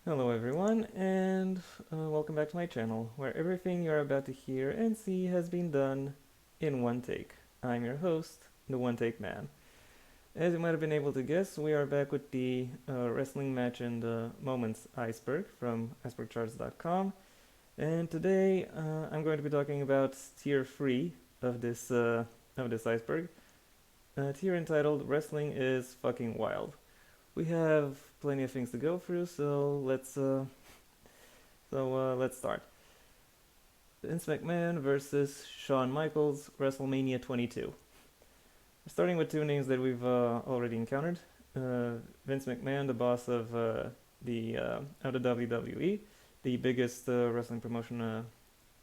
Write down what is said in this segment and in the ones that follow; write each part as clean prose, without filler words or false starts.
Hello everyone, and welcome back to my channel, where everything you're about to hear and see has been done in one take. I'm your host, the One Take Man. As you might have been able to guess, we are back with the wrestling match and moments Iceberg from icebergcharts.com, and today I'm going to be talking about tier 3 of this Iceberg, tier entitled "Wrestling is Fucking Wild." We have plenty of things to go through, so let's start. Vince McMahon versus Shawn Michaels, WrestleMania 22. Starting with two names that we've already encountered. Vince McMahon, the boss of the WWE, the biggest wrestling promotion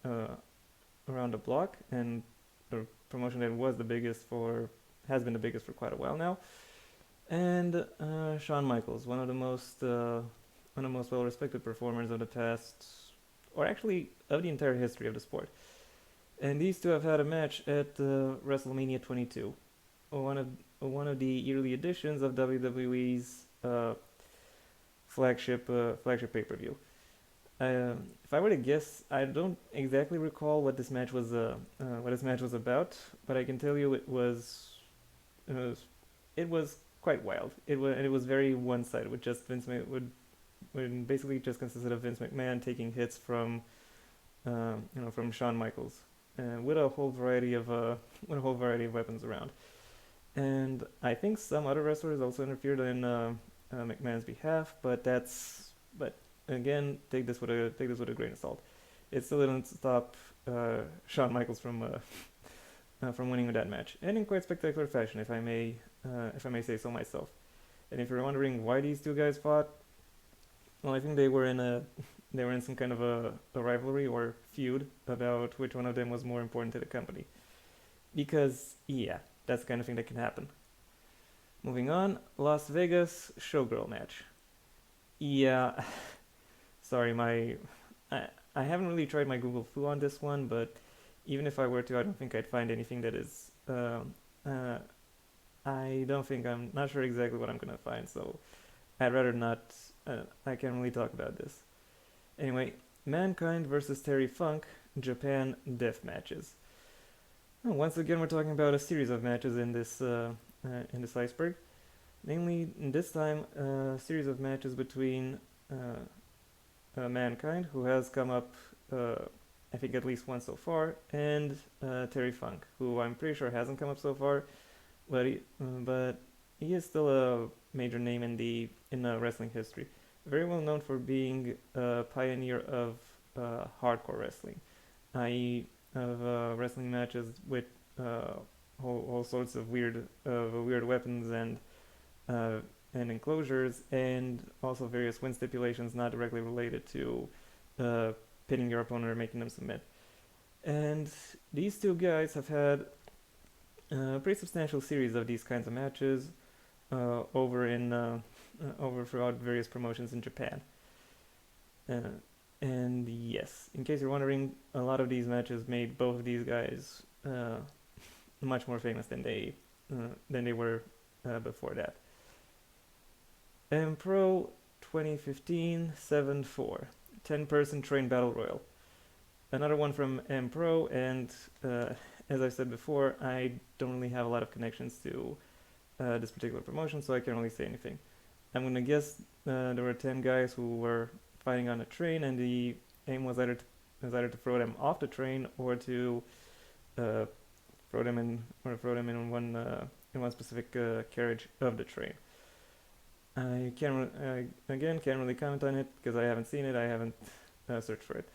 uh, around the block, and a promotion that has been the biggest for quite a while now. And Shawn Michaels, one of the most well-respected performers of the past, or actually of the entire history of the sport. And these two have had a match at WrestleMania 22, one of one of the yearly editions of WWE's flagship pay-per-view. If I were to guess, I don't exactly recall what this match was about, but I can tell you it was, it was quite wild. It was very one-sided, with just Vince would basically just consisted of Vince McMahon taking hits from Shawn Michaels, with a whole variety of weapons around. And I think some other wrestlers also interfered in McMahon's behalf, but again, take this with a grain of salt. It still didn't stop Shawn Michaels from winning with that match, and in quite spectacular fashion, if I may say so myself. And if you're wondering why these two guys fought, well, I think they were in some kind of a rivalry or feud about which one of them was more important to the company. Because yeah, that's the kind of thing that can happen. Moving on, Las Vegas showgirl match. Yeah, sorry, I haven't really tried my Google foo on this one, but even if I were to, I don't think I'd find anything that is. I'm not sure exactly what I'm gonna find, so I'd rather not. I can't really talk about this. Anyway, Mankind versus Terry Funk, Japan Death Matches. Once again, we're talking about a series of matches in this iceberg. Namely, this time, a series of matches between Mankind, who has come up, I think, at least once so far, and Terry Funk, who I'm pretty sure hasn't come up so far, but he is still a major name in wrestling history. Very well known for being a pioneer of hardcore wrestling, i.e., of wrestling matches with uh, all sorts of weird weapons uh, and enclosures, and also various win stipulations not directly related to uh, pitting your opponent or making them submit. And these two guys have had a pretty substantial series of these kinds of matches over throughout various promotions in Japan. Uh, and yes, in case you're wondering, a lot of these matches made both of these guys much more famous than they were before that. M Pro 2015 7-4, 10-person train battle royal. Another one from M Pro, and as I said before, I don't really have a lot of connections to this particular promotion, so I can't really say anything. I'm gonna guess there were 10 guys who were fighting on a train, and the aim was either to throw them off the train or to uh, throw them in one specific carriage of the train. Can't really comment on it because I haven't seen it. I haven't searched for it.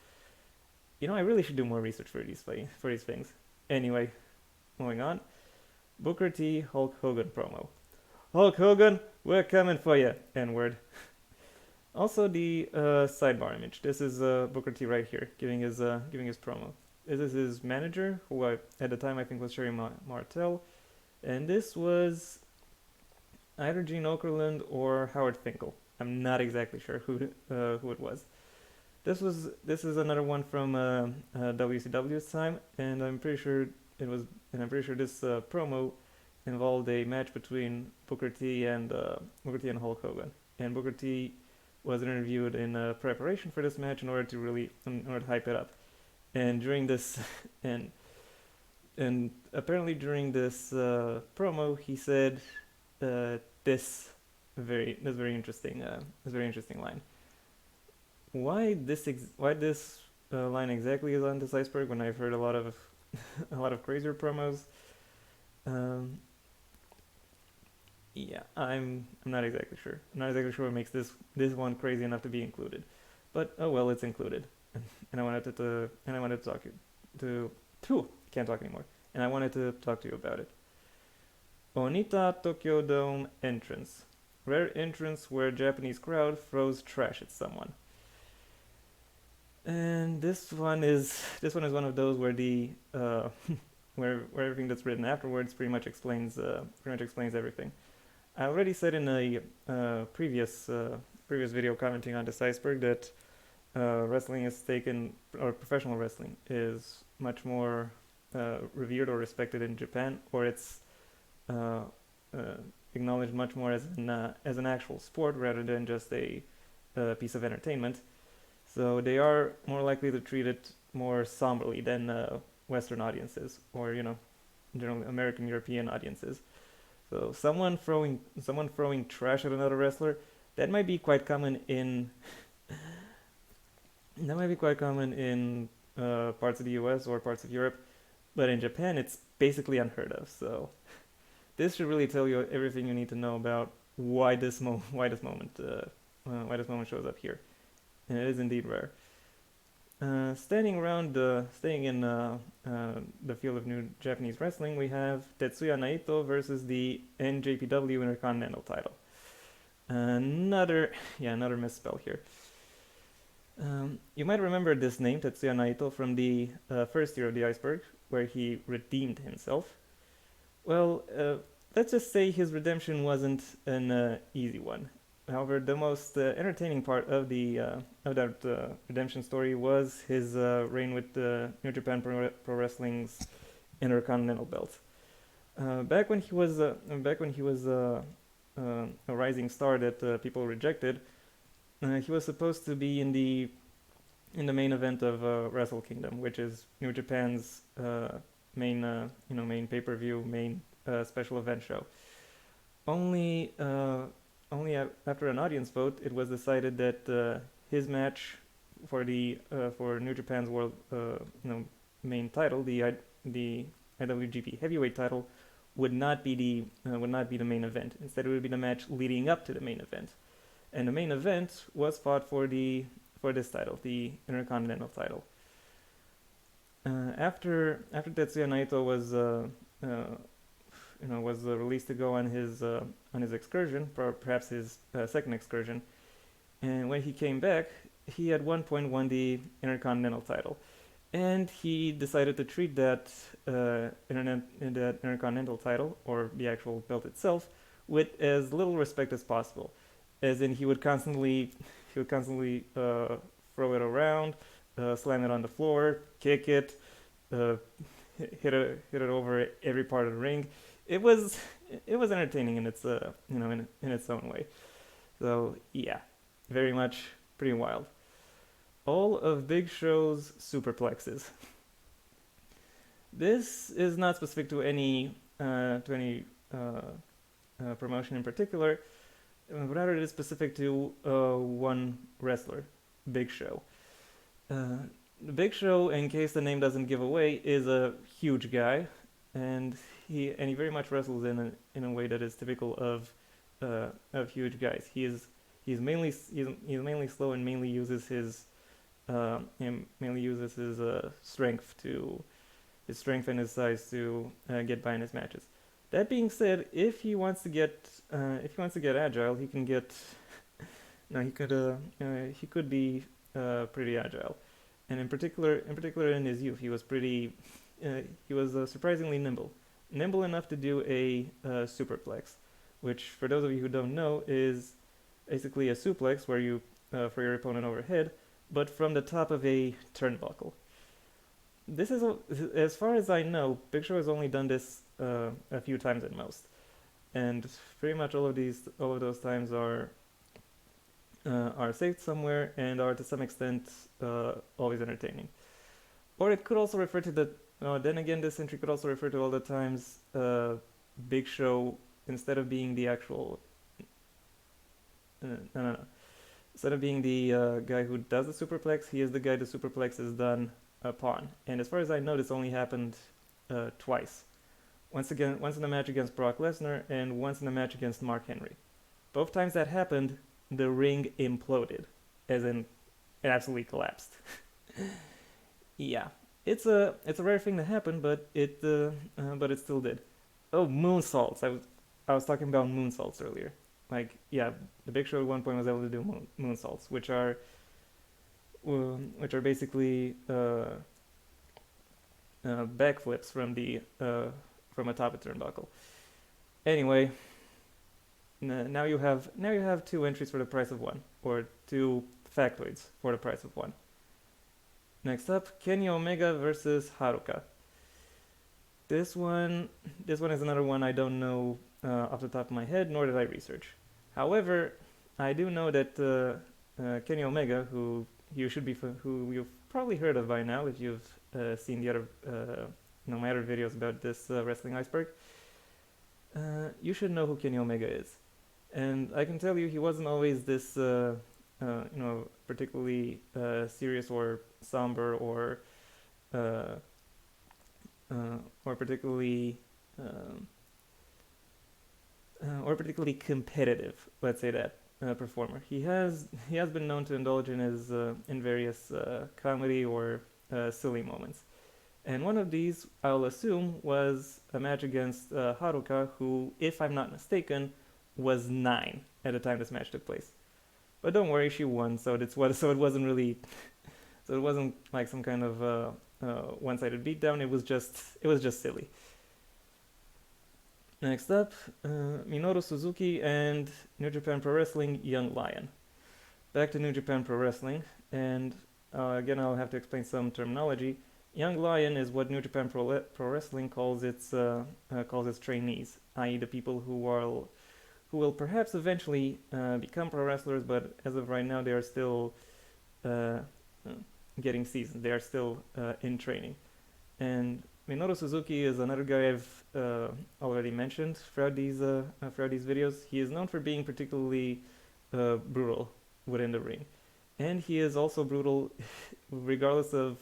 I really should do more research for these things. Anyway, moving on. Booker T Hulk Hogan promo. Hulk Hogan, we're coming for you. N-word. Also, the sidebar image. This is Booker T right here, giving his promo. This is his manager, who at the time I think was Sherry Martel, and this was either Gene Okerlund or Howard Finkel. I'm not exactly sure who it was. This is another one from WCW's time, and I'm pretty sure this promo involved a match between Booker T and Hulk Hogan, and Booker T was interviewed in preparation for this match in order to hype it up. And during this, and apparently during this promo, he said this very interesting line. Why this line exactly is on this Iceberg when I've heard a lot of a lot of crazier promos? Um, yeah, I'm not exactly sure. I'm not exactly sure what makes this one crazy enough to be included, but oh well, it's included, and I wanted to talk to to can't talk anymore, and I wanted to talk to you about it. Onita Tokyo Dome entrance. Rare entrance where Japanese crowd throws trash at someone. And this one is one of those where the where everything that's written afterwards pretty much explains everything. I already said in a previous video commenting on this Iceberg that wrestling is taken or professional wrestling is much more revered or respected in Japan, or it's uh, uh, acknowledged much more as an actual sport rather than just a piece of entertainment. So they are more likely to treat it more somberly than Western audiences, or generally American European audiences. So someone throwing trash at another wrestler, that might be quite common in parts of the U.S. or parts of Europe, but in Japan it's basically unheard of. So this should really tell you everything you need to know about why this moment shows up here, and it is indeed rare. Staying in the field of new Japanese wrestling, we have Tetsuya Naito versus the NJPW Intercontinental title. Another misspell here. You might remember this name, Tetsuya Naito, from the first year of the Iceberg, where he redeemed himself. Well, let's just say his redemption wasn't an easy one. However, the most entertaining part of that redemption story was his reign with New Japan Pro Wrestling's Intercontinental belt. Back when he was a rising star that people rejected, he was supposed to be in the main event of Wrestle Kingdom, which is New Japan's main pay-per-view, main special event show. Only after an audience vote, it was decided that his match for New Japan's world main title, the IWGP Heavyweight title, would not be the main event. Instead, it would be the match leading up to the main event, and the main event was fought for this title, the Intercontinental title. After Tetsuya Naito was released to go on his excursion, perhaps his second excursion, and when he came back, he at one point won the Intercontinental title, and he decided to treat that Intercontinental title, or the actual belt itself, with as little respect as possible. As in, he would constantly throw it around, slam it on the floor, kick it, uh, hit it over every part of the ring. It was entertaining in its in its own way. So yeah, very much pretty wild. All of Big Show's superplexes. This is not specific to any promotion in particular, but rather it is specific to one wrestler, Big Show. The Big Show, in case the name doesn't give away, is a huge guy, and he very much wrestles in a way that is typical of huge guys. He's mainly slow and mainly uses his strength and his size to get by in his matches. That being said, if he wants to get agile, he can get no he could be pretty agile, and in particular in his youth he was surprisingly nimble enough to do a superplex, which for those of you who don't know is basically a suplex where you throw your opponent overhead, but from the top of a turnbuckle. This is, as far as I know, Big Show has only done this a few times at most, and pretty much all of those times are are saved somewhere and are to some extent always entertaining. Or it could also refer to the. Then again, this entry could also refer to all the times Big Show, instead of being the actual. No. Instead of being the guy who does the superplex, he is the guy the superplex is done upon. And as far as I know, this only happened twice. Once in a match against Brock Lesnar, and once in a match against Mark Henry. Both times that happened, the ring imploded, as in it absolutely collapsed. Yeah, it's a rare thing to happen, but it still did. Oh, moonsaults! I was talking about moonsaults earlier. Like, yeah, the Big Show at one point was able to do moonsaults, which are basically backflips from atop a turnbuckle. Anyway, now you have two entries for the price of one, or two factoids for the price of one. Next up, Kenny Omega versus Haruka. This one is another one I don't know off the top of my head, nor did I research. However, I do know that Kenny Omega, who you've probably heard of by now if you've seen the other my other videos about this wrestling iceberg, you should know who Kenny Omega is. And I can tell you, he wasn't always this particularly serious or somber uh, or particularly competitive. Let's say that performer. He has been known to indulge in his in various comedy or silly moments. And one of these, I'll assume, was a match against Haruka, who, if I'm not mistaken, was 9 at the time this match took place. But don't worry, she won, so it wasn't really, so it wasn't like some kind of one-sided beatdown. It was just silly. Next up, Minoru Suzuki and New Japan Pro Wrestling Young Lion. Back to New Japan Pro Wrestling, and again I'll have to explain some terminology. Young Lion is what New Japan Pro Wrestling calls its trainees, i.e. the people who will perhaps eventually become pro wrestlers, but as of right now they are still uh, getting seasoned. They are still in training. And Minoru Suzuki is another guy I've already mentioned throughout these videos. He is known for being particularly brutal within the ring, and he is also brutal regardless of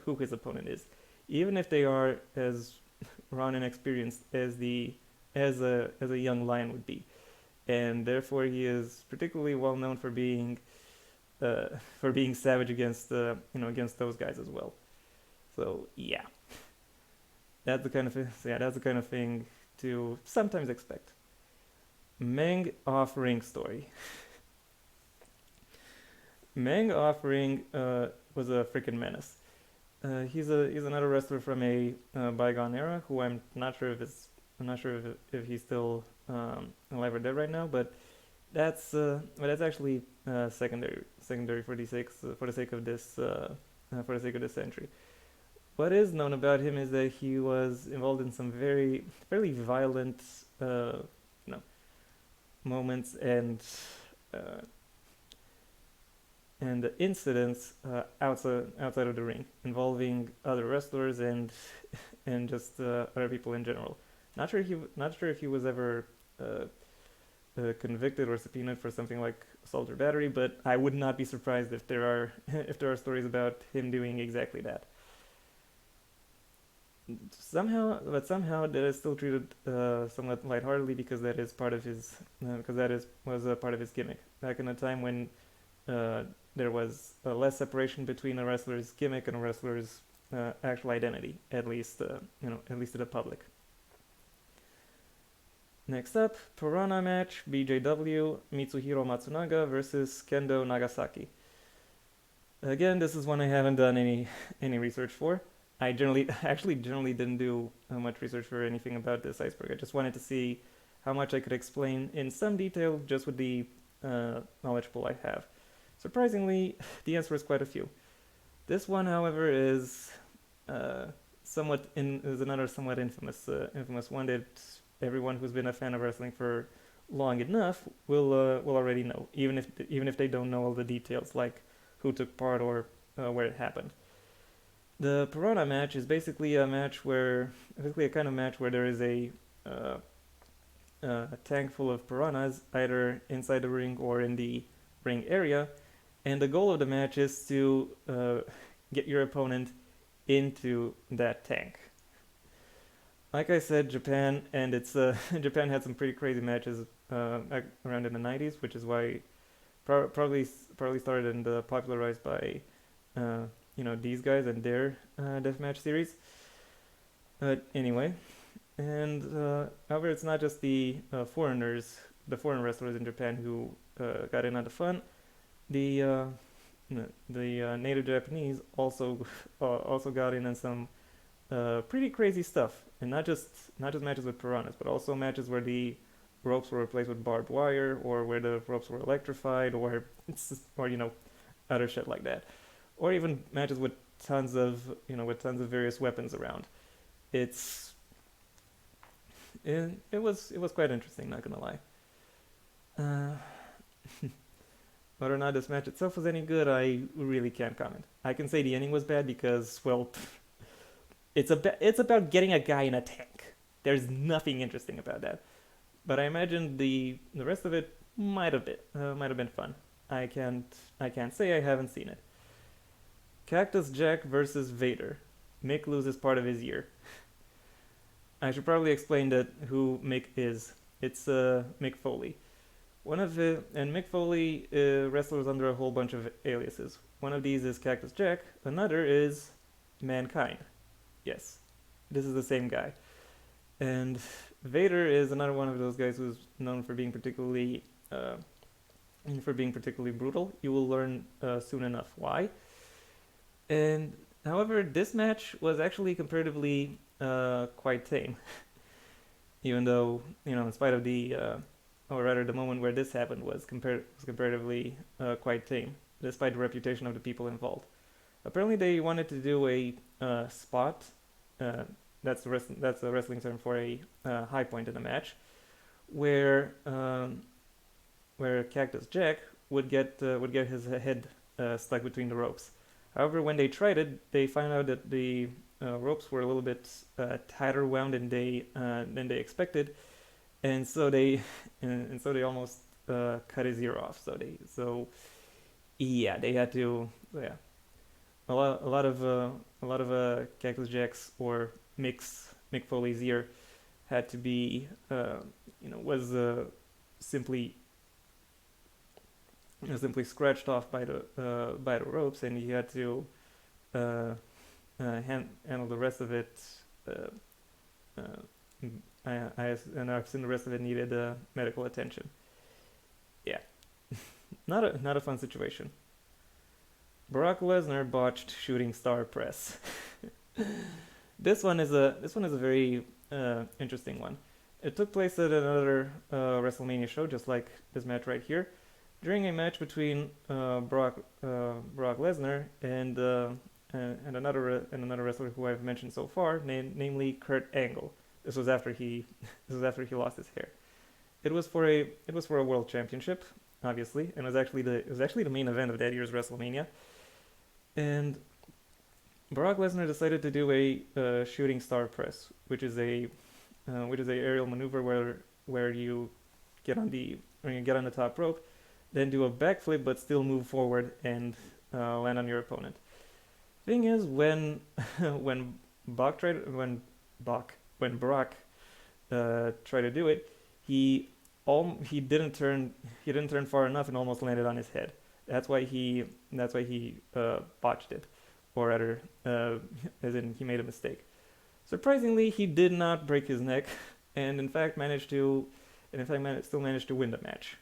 who his opponent is, even if they are as raw and inexperienced as a young lion would be. And therefore he is particularly well known for being savage against against those guys as well. So yeah, that's the kind of thing to sometimes expect. Meng Offering story. Meng Offering was a freaking menace. He's another wrestler from a bygone era who I'm not sure if he's still alive or dead right now, but that's actually secondary for the sake of this entry. What is known about him is that he was involved in some fairly violent moments and incidents outside of the ring, involving other wrestlers and just other people in general. Not sure if he was ever convicted or subpoenaed for something like assault or battery, but I would not be surprised if there are stories about him doing exactly that. Somehow that is still treated somewhat lightheartedly because that is part of his was a part of his gimmick back in a time when there was less separation between a wrestler's gimmick and a wrestler's actual identity, at least to the public. Next up, Piranha match, BJW, Mitsuhiro Matsunaga versus Kendo Nagasaki. Again, this is one I haven't done any research for. I generally didn't do much research for anything about this iceberg. I just wanted to see how much I could explain in some detail just with the knowledge pool I have. Surprisingly, the answer is quite a few. This one, however, is another somewhat infamous one that everyone who's been a fan of wrestling for long enough will already know, even if they don't know all the details like who took part or where it happened. The Piranha match is basically a kind of match where there is uh, a tank full of piranhas either inside the ring or in the ring area, and the goal of the match is to get your opponent into that tank. Like I said, Japan and it's Japan had some pretty crazy matches around in the 90s, which is why probably started and popularized by uh, these guys and their deathmatch series. But anyway, and however, it's not just the foreign wrestlers in Japan who got in on the fun. The the native Japanese also got in on some pretty crazy stuff, and not just matches with piranhas, but also matches where the ropes were replaced with barbed wire, or where the ropes were electrified, or other shit like that, or even matches with tons of various weapons around. It's it was quite interesting, not gonna lie. Uh, Whether or not this match itself was any good, I really can't comment. I can say the ending was bad because, well, it's about getting a guy in a tank. There's nothing interesting about that. But I imagine the rest of it might have been fun. I can't say I haven't seen it. Cactus Jack versus Vader. Mick loses part of his ear. I should probably explain that who Mick is. It's Mick Foley. And Mick Foley wrestles under a whole bunch of aliases. One of these is Cactus Jack. Another is Mankind. Yes, this is the same guy. And Vader is another one of those guys who's known for being particularly brutal. You will learn soon enough why. And however, this match was actually comparatively quite tame, even though in spite of or rather, the moment where this happened was comparatively quite tame, despite the reputation of the people involved. Apparently, they wanted to do a spot. Uh, that's a wrestling term for a high point in a match, where where Cactus Jack would get his head stuck between the ropes. However, when they tried it, they found out that the ropes were a little bit tighter wound than they expected, and so they almost cut his ear off. Yeah, they had to, yeah, a lot of Cactus Jack's or Mick Foley's ear had to be was simply simply scratched off by the ropes, and he had to uh, handle the rest of it. Uh, uh, and I've seen the rest of it needed medical attention. Yeah, not a fun situation. Brock Lesnar botched shooting star press. This one is a very interesting one. It took place at another WrestleMania show, just like this match right here, during a match between Brock Lesnar and another wrestler who I've mentioned so far, namely Kurt Angle. This was after he this was after he lost his hair. It was for a world championship, obviously, and it was actually the main event of that year's WrestleMania. And Brock Lesnar decided to do a shooting star press, which is a aerial maneuver where you get on the top rope, then do a backflip but still move forward and land on your opponent. Thing is, when when Bach tried when Brock tried to do it, he he didn't turn far enough and almost landed on his head. That's why he botched it, or rather, as in he made a mistake. Surprisingly, he did not break his neck, and in fact still managed to win the match.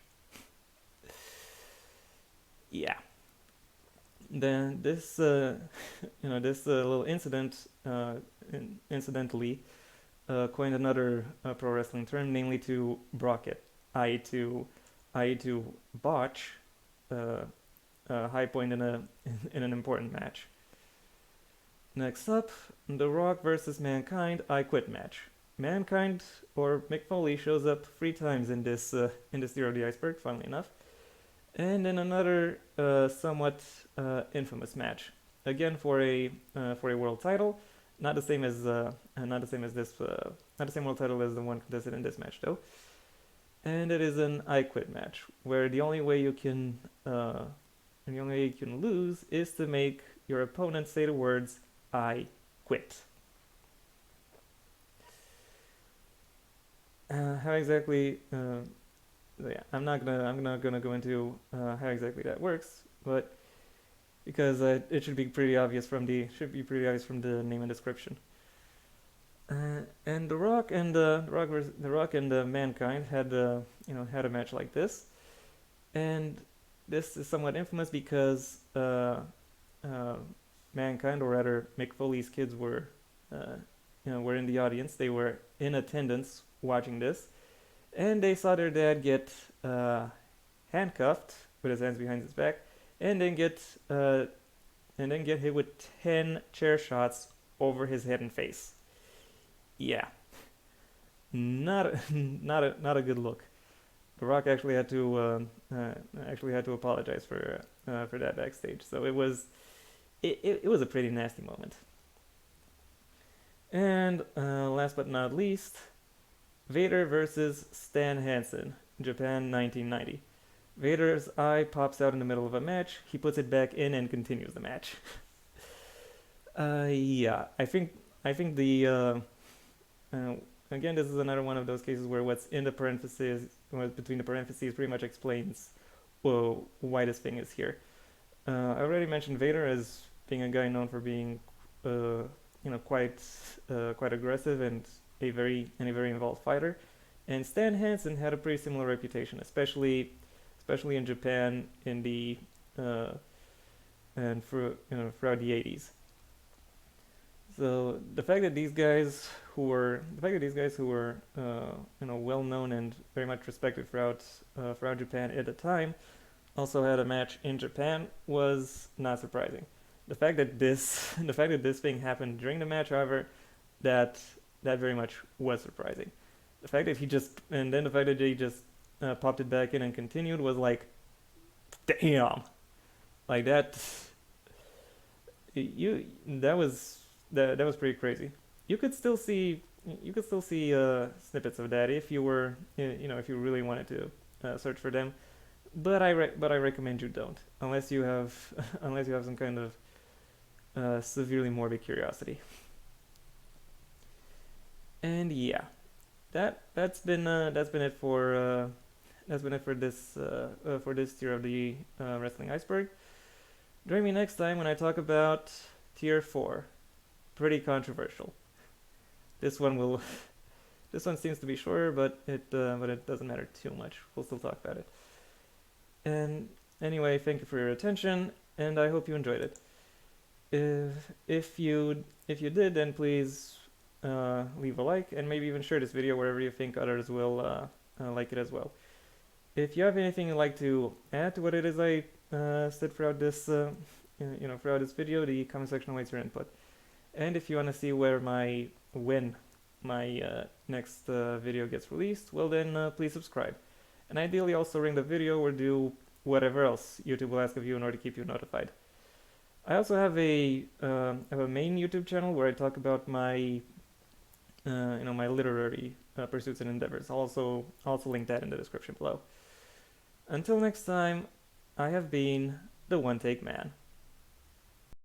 Yeah. Then this this little incident incidentally coined another pro wrestling term, namely to brock it, i.e. to botch a high point in an important match. Next up, The Rock versus Mankind I Quit match. Mankind or Mick Foley shows up 3 times in this Year of the Iceberg, funnily enough, and in another somewhat infamous match, again for a world title, not the same as not the same as this not the same world title as the one contested in this match though, and it is an I Quit match where the only way you can lose is to make your opponent say the words "I quit." How exactly? Yeah, I'm not gonna go into how exactly that works, but because it should be pretty obvious from the name and description. And the Rock and Mankind had had a match like this, and this is somewhat infamous because Mankind, or rather Mick Foley's kids, were in the audience. They were in attendance watching this, and they saw their dad get handcuffed with his hands behind his back, and then get hit with 10 chair shots over his head and face. Yeah, not a good look. The Rock actually had to apologize for that backstage. So it was a pretty nasty moment. And last but not least, Vader versus Stan Hansen, Japan 1990. Vader's eye pops out in the middle of a match. He puts it back in and continues the match. Yeah, I think again, this is another one of those cases where what's in the parentheses, what's between the parentheses, pretty much explains why this thing is here. I already mentioned Vader as being a guy known for being, quite aggressive and a very involved fighter, and Stan Hansen had a pretty similar reputation, especially in Japan in the and throughout the 80s. So the fact that these guys who were well known and very much respected throughout Japan at the time also had a match in Japan was not surprising. The fact that this thing happened during the match, however, that very much was surprising. The fact that they just popped it back in and continued was like, damn, like that. That was pretty crazy. You could still see snippets of that if you were if you really wanted to search for them, but I recommend you don't, unless you have some kind of severely morbid curiosity. And yeah, that's been it for this tier of the wrestling iceberg. Join me next time when I talk about tier 4. Pretty controversial. This one seems to be shorter, but it doesn't matter too much. We'll still talk about it. And anyway, thank you for your attention, and I hope you enjoyed it. If you did, then please leave a like and maybe even share this video wherever you think others will like it as well. If you have anything you'd like to add to what it is I said throughout this video, the comment section awaits your input. And if you want to see when my next video gets released, well then please subscribe. And ideally also ring the video or do whatever else YouTube will ask of you in order to keep you notified. I also have a main YouTube channel where I talk about my my literary pursuits and endeavors. I'll also link that in the description below. Until next time, I have been the One Take Man.